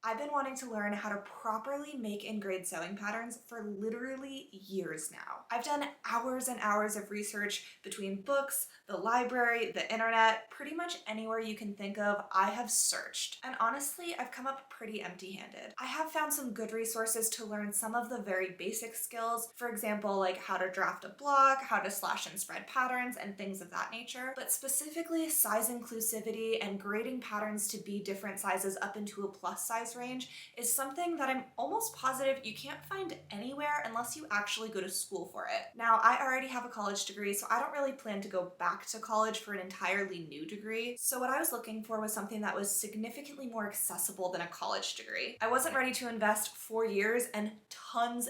I've been wanting to learn how to properly make and grade sewing patterns for literally years now. I've done hours and hours of research between books, the library, the internet, pretty much anywhere you can think of, I have searched. And honestly, I've come up pretty empty-handed. I have found some good resources to learn some of the very basic skills, for example, like how to draft a blog, how to slash and spread patterns, and things of that nature. But specifically, size inclusivity and grading patterns to be different sizes up into a plus size range is something that I'm almost positive you can't find anywhere unless you actually go to school for it. Now, I already have a college degree, so I don't really plan to go back to college for an entirely new degree. So what I was looking for was something that was significantly more accessible than a college degree. I wasn't ready to invest 4 years and tons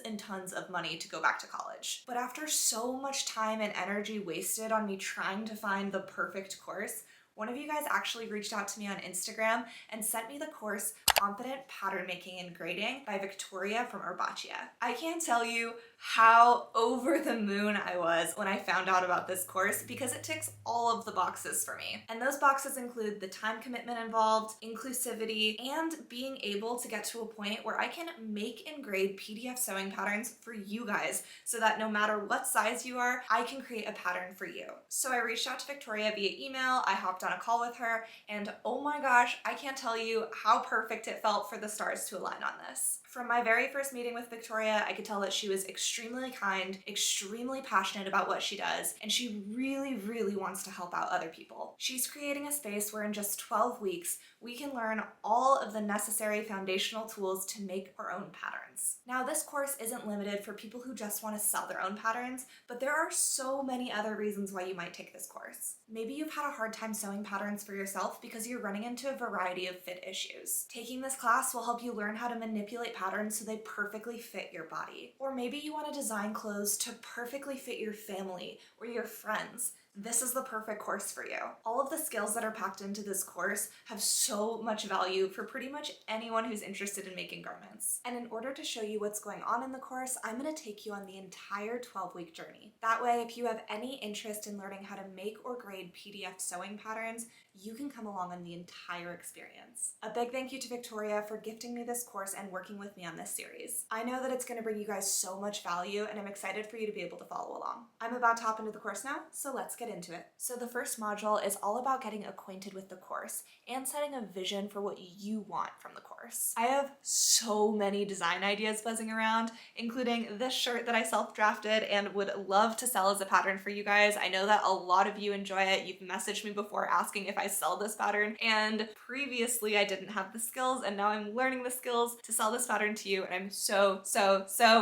of money to go back to college. But after so much time and energy wasted on me trying to find the perfect course, one of you guys actually reached out to me on Instagram and sent me the course Confident Pattern Making and Grading by Victoria from Herbacea. I can't tell you how over the moon I was when I found out about this course because it ticks all of the boxes for me. And those boxes include the time commitment involved, inclusivity, and being able to get to a point where I can make and grade PDF sewing patterns for you guys so that no matter what size you are, I can create a pattern for you. So I reached out to Victoria via email, I hopped on a call with her, and oh my gosh, I can't tell you how perfect it felt for the stars to align on this. From my very first meeting with Victoria, I could tell that she was extremely kind, extremely passionate about what she does, and she really wants to help out other people. She's creating a space where in just 12 weeks, we can learn all of the necessary foundational tools to make our own patterns. Now, this course isn't limited for people who just want to sell their own patterns, but there are so many other reasons why you might take this course. Maybe you've had a hard time sewing patterns for yourself because you're running into a variety of fit issues. Taking this class will help you learn how to manipulate patterns so they perfectly fit your body. Or maybe you want to design clothes to perfectly fit your family or your friends. This is the perfect course for you. All of the skills that are packed into this course have so much value for pretty much anyone who's interested in making garments. And in order to show you what's going on in the course, I'm going to take you on the entire 12-week journey. That way, if you have any interest in learning how to make or grade PDF sewing patterns, you can come along on the entire experience. A big thank you to Victoria for gifting me this course and working with me on this series. I know that it's going to bring you guys so much value, and I'm excited for you to be able to follow along. I'm about to hop into the course now, so let's get into it. So the first module is all about getting acquainted with the course and setting a vision for what you want from the course. I have so many design ideas buzzing around, including this shirt that I self-drafted and would love to sell as a pattern for you guys. I know that a lot of you enjoy it. You've messaged me before asking if I sell this pattern, and previously I didn't have the skills, and now I'm learning the skills to sell this pattern to you, and I'm so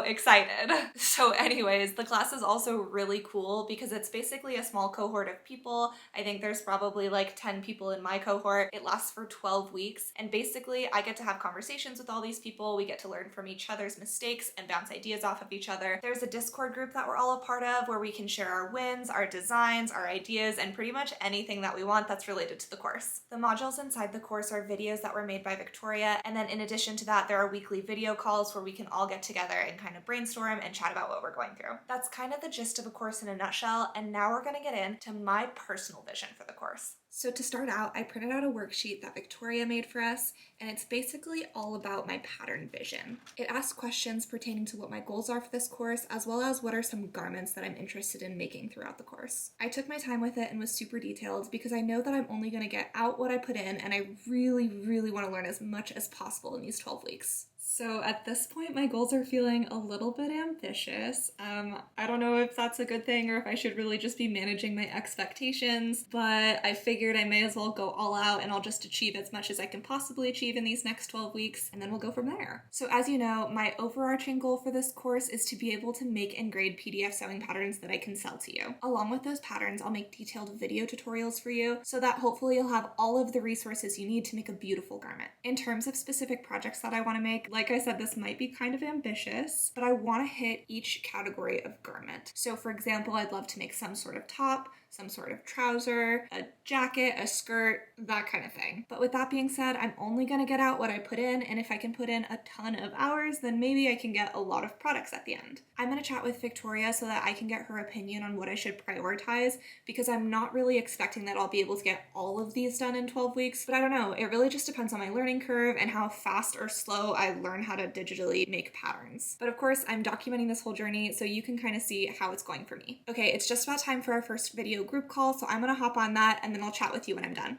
excited. So anyways, the class is also really cool because it's basically a small cohort of people. I think there's probably like 10 people in my cohort. It lasts for 12 weeks, and basically I get to have conversations with all these people. We get to learn from each other's mistakes and bounce ideas off of each other. There's a Discord group that we're all a part of where we can share our wins, our designs, our ideas, and pretty much anything that we want that's related to the course. The modules inside the course are videos that were made by Victoria, and then in addition to that, there are weekly video calls where we can all get together and kind of brainstorm and chat about what we're going through. That's kind of the gist of a course in a nutshell, and now we're gonna get into my personal vision for the course. So to start out, I printed out a worksheet that Victoria made for us, and it's basically all about my pattern vision. It asks questions pertaining to what my goals are for this course, as well as what are some garments that I'm interested in making throughout the course. I took my time with it and was super detailed because I know that I'm only going to get out what I put in, and I really want to learn as much as possible in these 12 weeks. So at this point, my goals are feeling a little bit ambitious. I don't know if that's a good thing or if I should really just be managing my expectations, but I figured I may as well go all out and I'll just achieve as much as I can possibly achieve in these next 12 weeks, and then we'll go from there. So as you know, my overarching goal for this course is to be able to make and grade PDF sewing patterns that I can sell to you. Along with those patterns, I'll make detailed video tutorials for you so that hopefully you'll have all of the resources you need to make a beautiful garment. In terms of specific projects that I want to make, like I said, this might be kind of ambitious, but I want to hit each category of garment. So for example, I'd love to make some sort of top, some sort of trouser, a jacket, a skirt, that kind of thing. But with that being said, I'm only gonna get out what I put in, and if I can put in a ton of hours, then maybe I can get a lot of products at the end. I'm gonna chat with Victoria so that I can get her opinion on what I should prioritize, because I'm not really expecting that I'll be able to get all of these done in 12 weeks, but I don't know, it really just depends on my learning curve and how fast or slow I learn how to digitally make patterns. But of course, I'm documenting this whole journey so you can kind of see how it's going for me. Okay, it's just about time for our first video group call, so I'm gonna hop on that and then I'll chat with you when I'm done.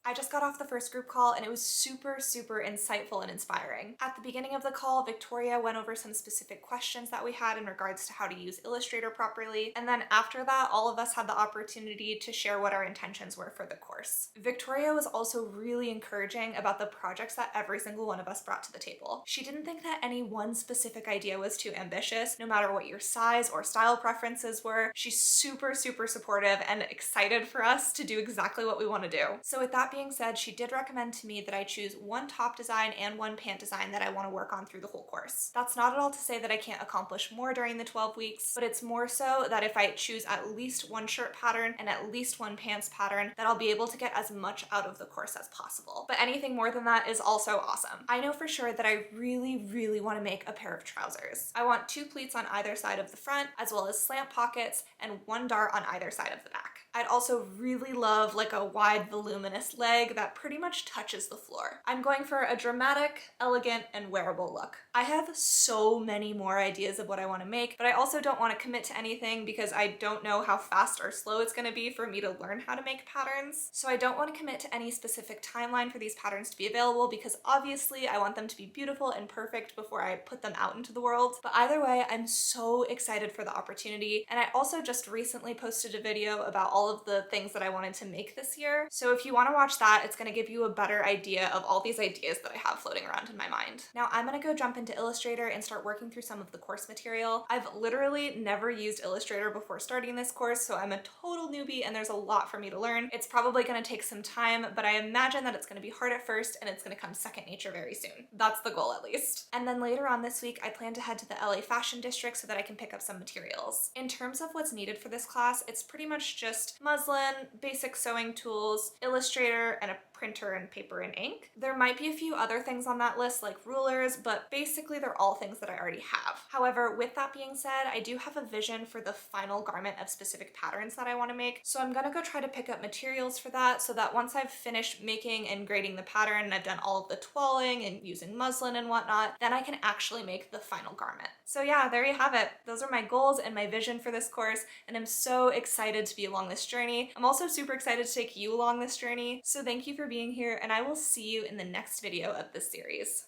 I just got off the first group call and it was super insightful and inspiring. At the beginning of the call, Victoria went over some specific questions that we had in regards to how to use Illustrator properly, and then after that, all of us had the opportunity to share what our intentions were for the course. Victoria was also really encouraging about the projects that every single one of us brought to the table. She didn't think that any one specific idea was too ambitious, no matter what your size or style preferences were. She's super supportive and excited for us to do exactly what we want to do. So with that being said, she did recommend to me that I choose one top design and one pant design that I want to work on through the whole course. That's not at all to say that I can't accomplish more during the 12 weeks, but it's more so that if I choose at least one shirt pattern and at least one pants pattern, that I'll be able to get as much out of the course as possible. But anything more than that is also awesome. I know for sure that I really want to make a pair of trousers. I want 2 pleats on either side of the front, as well as slant pockets and 1 dart on either side of the back. I'd also really love like a wide voluminous leg that pretty much touches the floor. I'm going for a dramatic, elegant, and wearable look. I have so many more ideas of what I want to make, but I also don't want to commit to anything because I don't know how fast or slow it's going to be for me to learn how to make patterns. So I don't want to commit to any specific timeline for these patterns to be available because obviously I want them to be beautiful and perfect before I put them out into the world. But either way, I'm so excited for the opportunity. And I also just recently posted a video about all of the things that I wanted to make this year. So if you want to watch that, it's going to give you a better idea of all these ideas that I have floating around in my mind. Now I'm going to go jump into Illustrator and start working through some of the course material. I've literally never used Illustrator before starting this course, so I'm a total newbie and there's a lot for me to learn. It's probably going to take some time, but I imagine that it's going to be hard at first and it's going to come second nature very soon. That's the goal at least. And then later on this week, I plan to head to the LA Fashion District so that I can pick up some materials. In terms of what's needed for this class, it's pretty much just muslin, basic sewing tools, Illustrator, and a printer and paper and ink. There might be a few other things on that list like rulers, but basically they're all things that I already have. However, with that being said, I do have a vision for the final garment of specific patterns that I want to make, so I'm gonna go try to pick up materials for that so that once I've finished making and grading the pattern and I've done all of the toiling and using muslin and whatnot, then I can actually make the final garment. So yeah, there you have it. Those are my goals and my vision for this course, and I'm so excited to be along this journey. I'm also super excited to take you along this journey, so thank you for being here, and I will see you in the next video of this series.